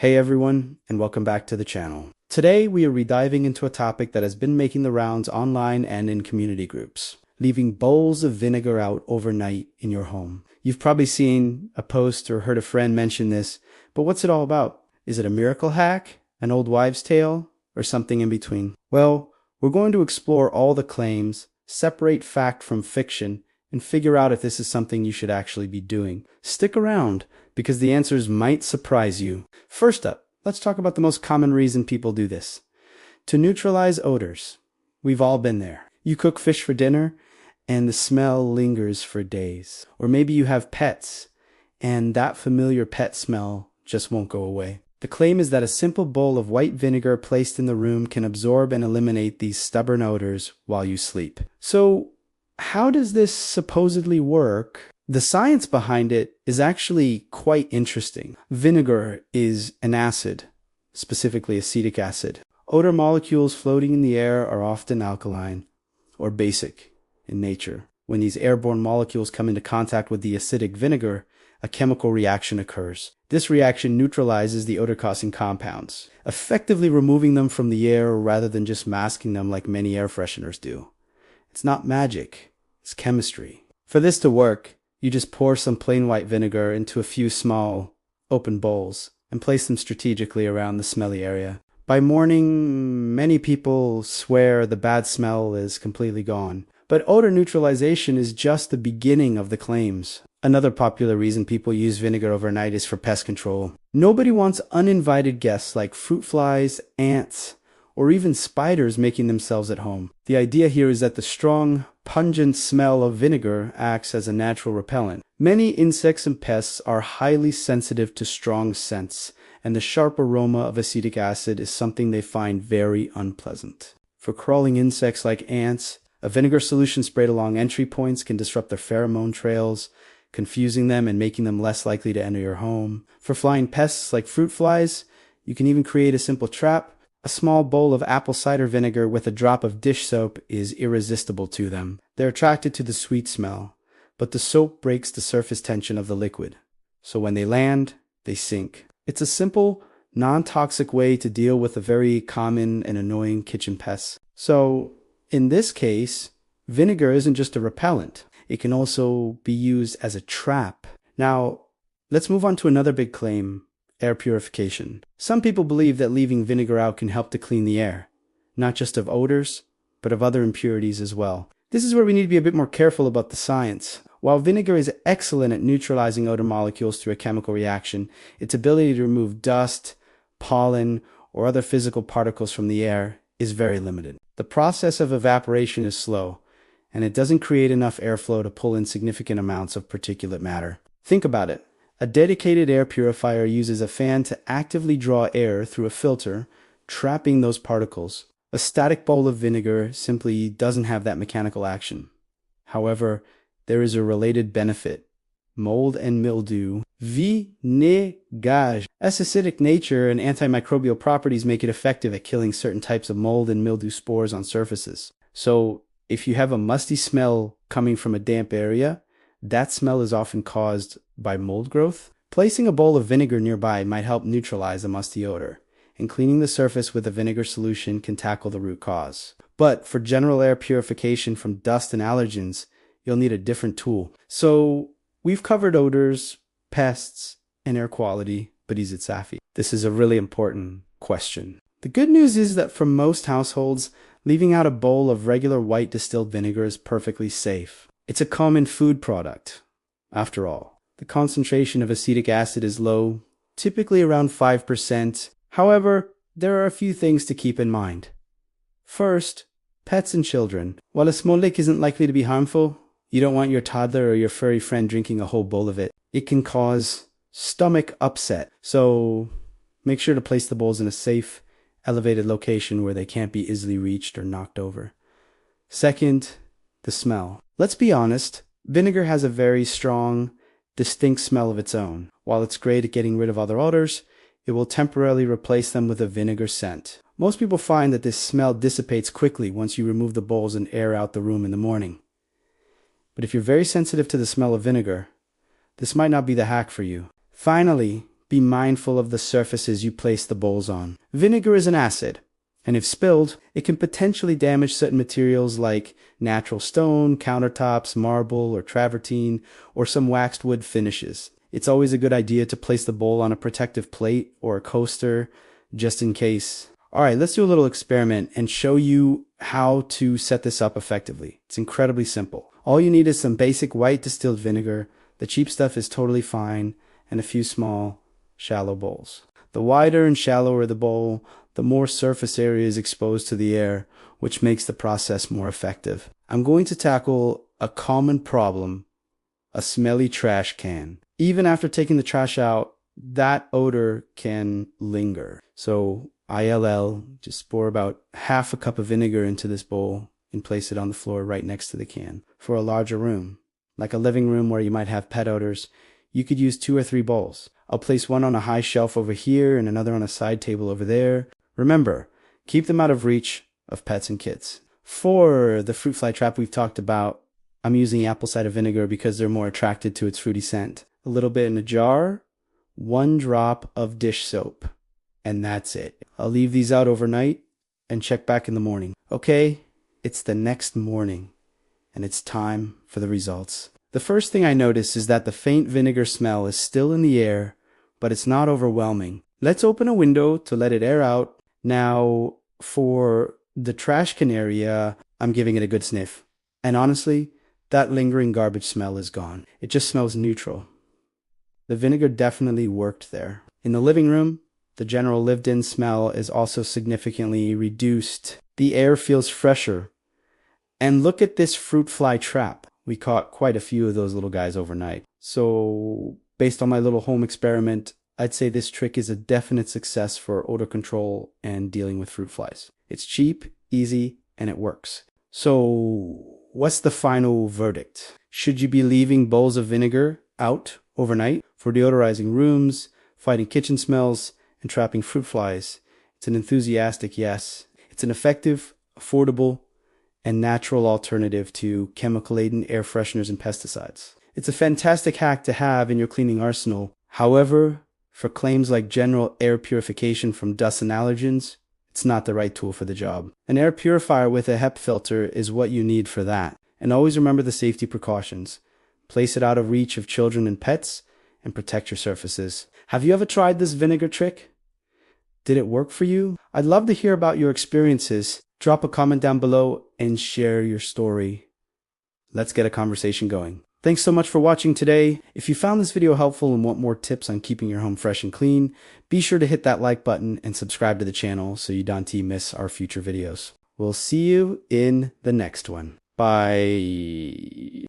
Hey everyone, and welcome back to the channel. Today we are rediving into a topic that has been making the rounds online and in community groups. Leaving bowls of vinegar out overnight in your home. You've probably seen a post or heard a friend mention this, but what's it all about? Is it a miracle hack, an old wives' tale, or something in between? Well, we're going to explore all the claims, separate fact from fiction, and figure out if this is something you should actually be doing. Stick around, because the answers might surprise you. First up, let's talk about the most common reason people do this. To neutralize odors. We've all been there. You cook fish for dinner, and the smell lingers for days. Or maybe you have pets, and that familiar pet smell just won't go away. The claim is that a simple bowl of white vinegar placed in the room can absorb and eliminate these stubborn odors while you sleep. So, how does this supposedly work? The science behind it is actually quite interesting. Vinegar is an acid, specifically acetic acid. Odor molecules floating in the air are often alkaline or basic in nature. When these airborne molecules come into contact with the acidic vinegar, a chemical reaction occurs. This reaction neutralizes the odor-causing compounds, effectively removing them from the air rather than just masking them like many air fresheners do. It's not magic, it's chemistry. For this to work, you just pour some plain white vinegar into a few small, open bowls and place them strategically around the smelly area. By morning, many people swear the bad smell is completely gone. But odor neutralization is just the beginning of the claims. Another popular reason people use vinegar overnight is for pest control. Nobody wants uninvited guests like fruit flies, ants, or even spiders making themselves at home. The idea here is that the strong, pungent smell of vinegar acts as a natural repellent. Many insects and pests are highly sensitive to strong scents, and the sharp aroma of acetic acid is something they find very unpleasant. For crawling insects like ants, a vinegar solution sprayed along entry points can disrupt their pheromone trails, confusing them and making them less likely to enter your home. For flying pests like fruit flies, you can even create a simple trap. A small bowl of apple cider vinegar with a drop of dish soap is irresistible to them. They're attracted to the sweet smell, but the soap breaks the surface tension of the liquid. So when they land, they sink. It's a simple, non-toxic way to deal with a very common and annoying kitchen pest. So, in this case, vinegar isn't just a repellent. It can also be used as a trap. Now, let's move on to another big claim. Air purification. Some people believe that leaving vinegar out can help to clean the air, not just of odors, but of other impurities as well. This is where we need to be a bit more careful about the science. While vinegar is excellent at neutralizing odor molecules through a chemical reaction, its ability to remove dust, pollen, or other physical particles from the air is very limited. The process of evaporation is slow, and it doesn't create enough airflow to pull in significant amounts of particulate matter. Think about it. A dedicated air purifier uses a fan to actively draw air through a filter, trapping those particles. A static bowl of vinegar simply doesn't have that mechanical action. However, there is a related benefit. Mold and mildew. Vinegar. Its acidic nature and antimicrobial properties make it effective at killing certain types of mold and mildew spores on surfaces. So, if you have a musty smell coming from a damp area, that smell is often caused by mold growth. Placing a bowl of vinegar nearby might help neutralize the musty odor, and cleaning the surface with a vinegar solution can tackle the root cause. But for general air purification from dust and allergens, you'll need a different tool. So, we've covered odors, pests, and air quality, but is it safe? This is a really important question. The good news is that for most households, leaving out a bowl of regular white distilled vinegar is perfectly safe. It's a common food product, after all. The concentration of acetic acid is low, typically around 5%. However, there are a few things to keep in mind. First, pets and children. While a small lick isn't likely to be harmful, you don't want your toddler or your furry friend drinking a whole bowl of it. It can cause stomach upset, so make sure to place the bowls in a safe, elevated location where they can't be easily reached or knocked over. Second, the smell. Let's be honest, vinegar has a very strong, distinct smell of its own. While it's great at getting rid of other odors, it will temporarily replace them with a vinegar scent. Most people find that this smell dissipates quickly once you remove the bowls and air out the room in the morning. But if you're very sensitive to the smell of vinegar, this might not be the hack for you. Finally, be mindful of the surfaces you place the bowls on. Vinegar is an acid, and if spilled, it can potentially damage certain materials like natural stone, countertops, marble, or travertine, or some waxed wood finishes. It's always a good idea to place the bowl on a protective plate or a coaster, just in case. Alright, let's do a little experiment and show you how to set this up effectively. It's incredibly simple. All you need is some basic white distilled vinegar. The cheap stuff is totally fine, and a few small, shallow bowls. The wider and shallower the bowl, the more surface area is exposed to the air, which makes the process more effective. I'm going to tackle a common problem, a smelly trash can. Even after taking the trash out, that odor can linger. So ILL, just pour about half a cup of vinegar into this bowl and place it on the floor right next to the can. For a larger room, like a living room where you might have pet odors, you could use 2 or 3 bowls. I'll place one on a high shelf over here and another on a side table over there. Remember, keep them out of reach of pets and kids. For the fruit fly trap we've talked about, I'm using apple cider vinegar because they're more attracted to its fruity scent. A little bit in a jar, 1 drop of dish soap, and that's it. I'll leave these out overnight and check back in the morning. Okay, it's the next morning, and it's time for the results. The first thing I notice is that the faint vinegar smell is still in the air, but it's not overwhelming. Let's open a window to let it air out. Now, for the trash can area, I'm giving it a good sniff. And honestly, that lingering garbage smell is gone. It just smells neutral. The vinegar definitely worked there. In the living room, the general lived-in smell is also significantly reduced. The air feels fresher. And look at this fruit fly trap. We caught quite a few of those little guys overnight. So, based on my little home experiment, I'd say this trick is a definite success for odor control and dealing with fruit flies. It's cheap, easy, and it works. So, what's the final verdict? Should you be leaving bowls of vinegar out overnight for deodorizing rooms, fighting kitchen smells, and trapping fruit flies? It's an enthusiastic yes. It's an effective, affordable, and natural alternative to chemical-laden air fresheners and pesticides. It's a fantastic hack to have in your cleaning arsenal. However, for claims like general air purification from dust and allergens, it's not the right tool for the job. An air purifier with a HEPA filter is what you need for that. And always remember the safety precautions. Place it out of reach of children and pets, and protect your surfaces. Have you ever tried this vinegar trick? Did it work for you? I'd love to hear about your experiences. Drop a comment down below and share your story. Let's get a conversation going. Thanks so much for watching today. If you found this video helpful and want more tips on keeping your home fresh and clean, be sure to hit that like button and subscribe to the channel so you don't miss our future videos. We'll see you in the next one. Bye.